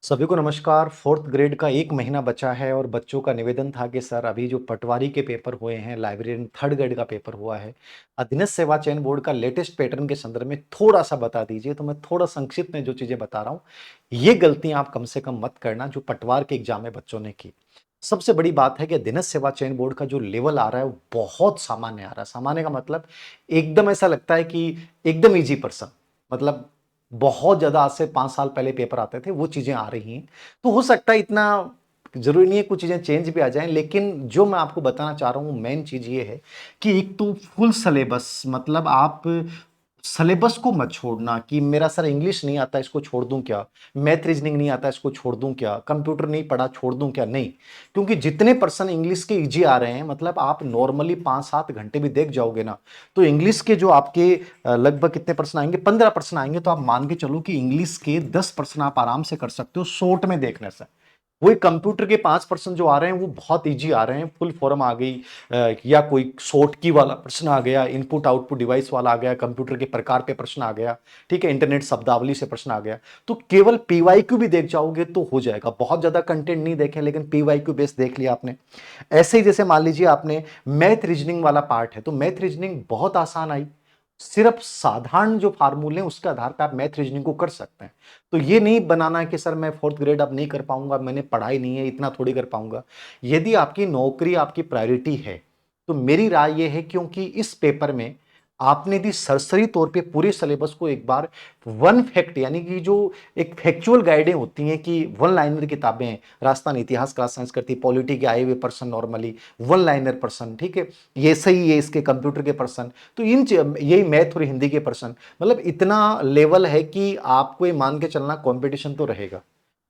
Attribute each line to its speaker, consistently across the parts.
Speaker 1: सभी को नमस्कार। फोर्थ ग्रेड का 1 महीना बचा है और बच्चों का निवेदन था कि सर अभी जो पटवारी के पेपर हुए हैं, लाइब्रेरियन थर्ड ग्रेड का पेपर हुआ है, अधीनस्थ सेवा चयन बोर्ड का लेटेस्ट पैटर्न के संदर्भ में थोड़ा-सा बता दीजिए। तो मैं थोड़ा संक्षिप्त में जो चीज़ें बता रहा हूँ, ये गलतियाँ आप कम से कम मत करना जो पटवार के एग्ज़ाम में बच्चों ने की। सबसे बड़ी बात है कि अधीनस्थ सेवा चयन बोर्ड का जो लेवल आ रहा है, वो बहुत सामान्य आ रहा है। सामान्य का मतलब एकदम ऐसा लगता है कि एकदम ईज़ी पर्सन मतलब बहुत ज़्यादा आज से 5 साल पहले पेपर आते थे, वो चीज़ें आ रही हैं। तो हो सकता है इतना ज़रूरी नहीं है कुछ चीज़ें चेंज भी आ जाएँ, लेकिन जो मैं आपको बताना चाह रहा हूँ मेन चीज़ ये है कि एक तो फुल सिलेबस मतलब आप सिलेबस को मत छोड़ना कि मेरा सर इंग्लिश नहीं आता इसको छोड़ दूँ क्या? मैथ रीज़निंग नहीं आता इसको छोड़ दूँ क्या? कंप्यूटर नहीं पढ़ा छोड़ दूँ क्या? नहीं, क्योंकि जितने पर्सन इंग्लिश के ईज़ी आ रहे हैं मतलब आप नॉर्मली 5-7 घंटे भी देख जाओगे ना, तो इंग्लिश के जो आपके लगभग कितने पर्सन आएँगे 15% आएँगे तो आप मान के चलो कि इंग्लिश के 10% आप आराम से कर सकते हो शॉर्ट में देखने से। वही कंप्यूटर के 5% जो आ रहे हैं वो बहुत ईज़ी आ रहे हैं, फुल फॉर्म आ गई या कोई शॉर्ट की वाला प्रश्न आ गया, इनपुट आउटपुट डिवाइस वाला आ गया, कंप्यूटर के प्रकार पे प्रश्न आ गया, ठीक है? इंटरनेट शब्दावली से प्रश्न आ गया। तो केवल पीवाईक्यू भी देख जाओगे तो हो जाएगा। बहुत ज़्यादा कंटेंट नहीं देखें लेकिन पीवाईक्यू बेस देख लिया आपने। ऐसे ही जैसे मान लीजिए आपने मैथ रीजनिंग वाला पार्ट है, तो मैथ रीजनिंग बहुत आसान आई। सिर्फ साधारण जो फार्मूले हैं उसके आधार पर आप मैथ रीजनिंग को कर सकते हैं। तो ये नहीं बनाना है कि सर मैं फोर्थ ग्रेड अब नहीं कर पाऊंगा, मैंने पढ़ाई नहीं है, इतना थोड़ी कर पाऊंगा। यदि आपकी नौकरी आपकी प्रायोरिटी है, तो मेरी राय ये है क्योंकि इस पेपर में आपने यदि सरसरी तौर पे पूरे सिलेबस को एक बार वन फैक्ट यानी कि जो एक फैक्चुअल गाइडें होती हैं कि वन लाइनर किताबें हैं, राजस्थान इतिहास क्लास साइंस करती पॉलिटी के आए हुए person normally one liner person, ठीक है? ये सही है इसके कंप्यूटर के पर्सन, तो यही मैथ और हिंदी के पर्सन, मतलब इतना लेवल है कि आपको ये मान के चलना कंपटीशन तो रहेगा।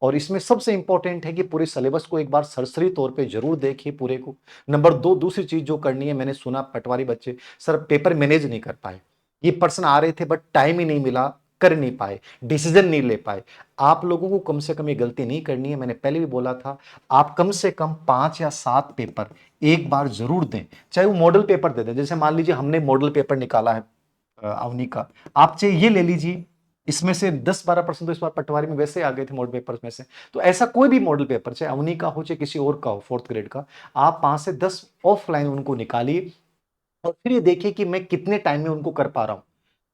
Speaker 1: और इसमें सबसे इंपॉर्टेंट है कि पूरे सिलेबस को एक बार सरसरी तौर पे जरूर देखिए पूरे को। नंबर 2 दूसरी चीज जो करनी है, मैंने सुना पटवारी बच्चे सर पेपर मैनेज नहीं कर पाए, ये पर्सन आ रहे थे बट टाइम ही नहीं मिला, कर नहीं पाए, डिसीजन नहीं ले पाए। आप लोगों को कम से कम ये गलती नहीं करनी है। मैंने पहले भी बोला था, आप कम से कम 5 या 7 पेपर एक बार जरूर दें, चाहे वो मॉडल पेपर दे दें। जैसे मान लीजिए हमने मॉडल पेपर निकाला है अवनी का, आप चाहे ये ले लीजिए, इसमें से 10-12% तो इस बार पटवारी में वैसे आ गए थे मॉडल पेपर्स में से। तो ऐसा कोई भी मॉडल पेपर चाहे अवनी का हो चाहे किसी और का हो फोर्थ ग्रेड का, आप 5 से 10 ऑफलाइन उनको निकालिए और फिर ये देखिए कि मैं कितने टाइम में उनको कर पा रहा हूं।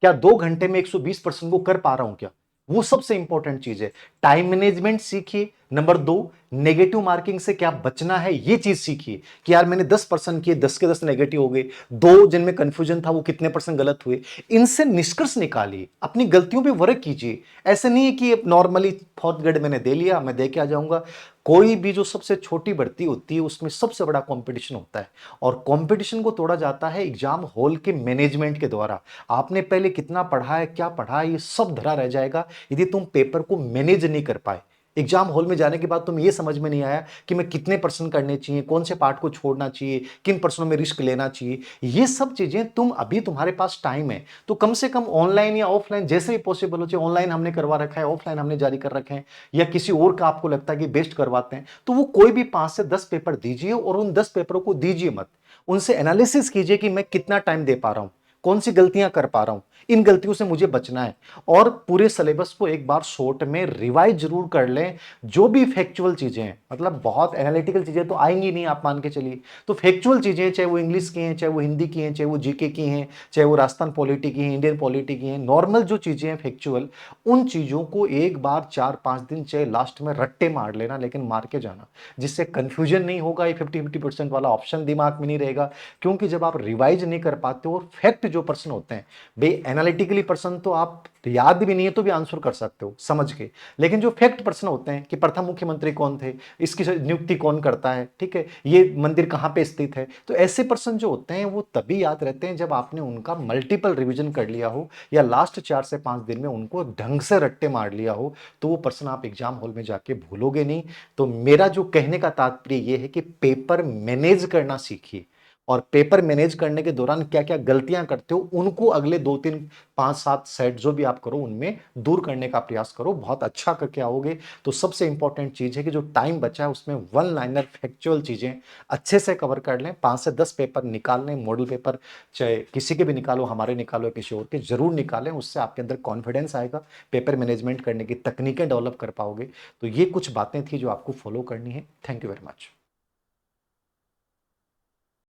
Speaker 1: क्या 2 घंटे में 120% को कर पा रहा हूं क्या? वो सबसे इंपॉर्टेंट चीज है। टाइम मैनेजमेंट सीखिए। नंबर 2, नेगेटिव मार्किंग से क्या बचना है ये चीज सीखिए कि यार मैंने 10% किए, 10 के 10 नेगेटिव हो गए, दो जिनमें कंफ्यूजन था वो कितने परसेंट गलत हुए। इनसे निष्कर्ष निकालिए, अपनी गलतियों पे वर्क कीजिए। ऐसे नहीं है कि नॉर्मली फोर्थ ग्रेड मैंने दे लिया, मैं दे के आ जाऊंगा। कोई भी जो सबसे छोटी भर्ती होती है उसमें सबसे बड़ा कंपटीशन होता है, और कंपटीशन को तोड़ा जाता है एग्जाम हॉल के मैनेजमेंट के द्वारा। आपने पहले कितना पढ़ा है, क्या पढ़ा है, ये सब धरा रह जाएगा यदि तुम पेपर को मैनेज नहीं कर पाए। एग्जाम हॉल में जाने के बाद तुम्हें यह समझ में नहीं आया कि मैं कितने परसेंट करने चाहिए, कौन से पार्ट को छोड़ना चाहिए, किन पर्सनों में रिस्क लेना चाहिए। ये सब चीजें तुम अभी तुम्हारे पास टाइम है तो कम से कम ऑनलाइन या ऑफलाइन जैसे भी पॉसिबल हो, चाहे ऑनलाइन हमने करवा रखा है, ऑफलाइन हमने जारी कर रखे हैं, या किसी और का आपको लगता है कि बेस्ट करवाते हैं, तो वो कोई भी 5 से 10 पेपर दीजिए और उन 10 पेपरों को दीजिए मत। उनसे एनालिसिस कीजिए कि मैं कितना टाइम दे पा रहा हूं, कौन सी गलतियां कर पा रहा हूं, इन गलतियों से मुझे बचना है। और पूरे सिलेबस को एक बार शॉर्ट में रिवाइज जरूर कर लें। जो भी फैक्चुअल चीजें हैं, मतलब बहुत एनालिटिकल चीजें तो आएंगी नहीं आप मान के चलिए, तो फैक्चुअल चीजें चाहे वो इंग्लिश की हैं, चाहे वो हिंदी की हैं, चाहे वो जीके की हैं, चाहे वो राजस्थान पॉलिटी की हैं, इंडियन पॉलिटी की हैं, नॉर्मल जो चीजें हैं फैक्चुअल, उन चीजों को एक बार 4-5 दिन चाहे लास्ट में रट्टे मार लेना, लेकिन मार के जाना, जिससे कंफ्यूजन नहीं होगा। ये 50-50% वाला ऑप्शन दिमाग में नहीं रहेगा। क्योंकि जब आप रिवाइज नहीं कर पाते और फैक्ट जो पर्सन होते हैं, भाई एनालिटिकली पर्सन तो आप याद भी नहीं है तो भी आंसर कर सकते हो समझ के, लेकिन जो फैक्ट पर्सन होते हैं कि प्रथम मुख्यमंत्री कौन थे, इसकी नियुक्ति कौन करता है, ठीक है, ये मंदिर कहां पे स्थित है, तो ऐसे पर्सन जो होते हैं वो तभी याद रहते हैं जब आपने उनका मल्टीपल रिवीजन कर लिया हो या लास्ट 4 से 5 दिन में उनको ढंग से रट्टे मार लिया हो। तो वो पर्सन आप एग्जाम हॉल में जाके भूलोगे नहीं। तो मेरा जो कहने का तात्पर्य ये है कि पेपर मैनेज करना सीखिए। और पेपर मैनेज करने के दौरान क्या-क्या गलतियाँ करते हो, उनको अगले 2-3, 5-7 सेट जो भी आप करो, उनमें दूर करने का प्रयास करो। बहुत अच्छा करके आओगे, तो सबसे इम्पोर्टेंट चीज़ है कि जो टाइम बचा है, उसमें वन लाइनर फैक्चुअल चीज़ें अच्छे से कवर कर लें। 5 से 10 पेपर निकाल लें, मॉडल पेपर चाहे किसी के भी निकालो, हमारे निकालो या किसी और के, ज़रूर निकालें। उससे आपके अंदर कॉन्फिडेंस आएगा, पेपर मैनेजमेंट करने की तकनीकें डेवलप कर पाओगे। तो ये कुछ बातें थी जो आपको फॉलो करनी है। Thank you very much.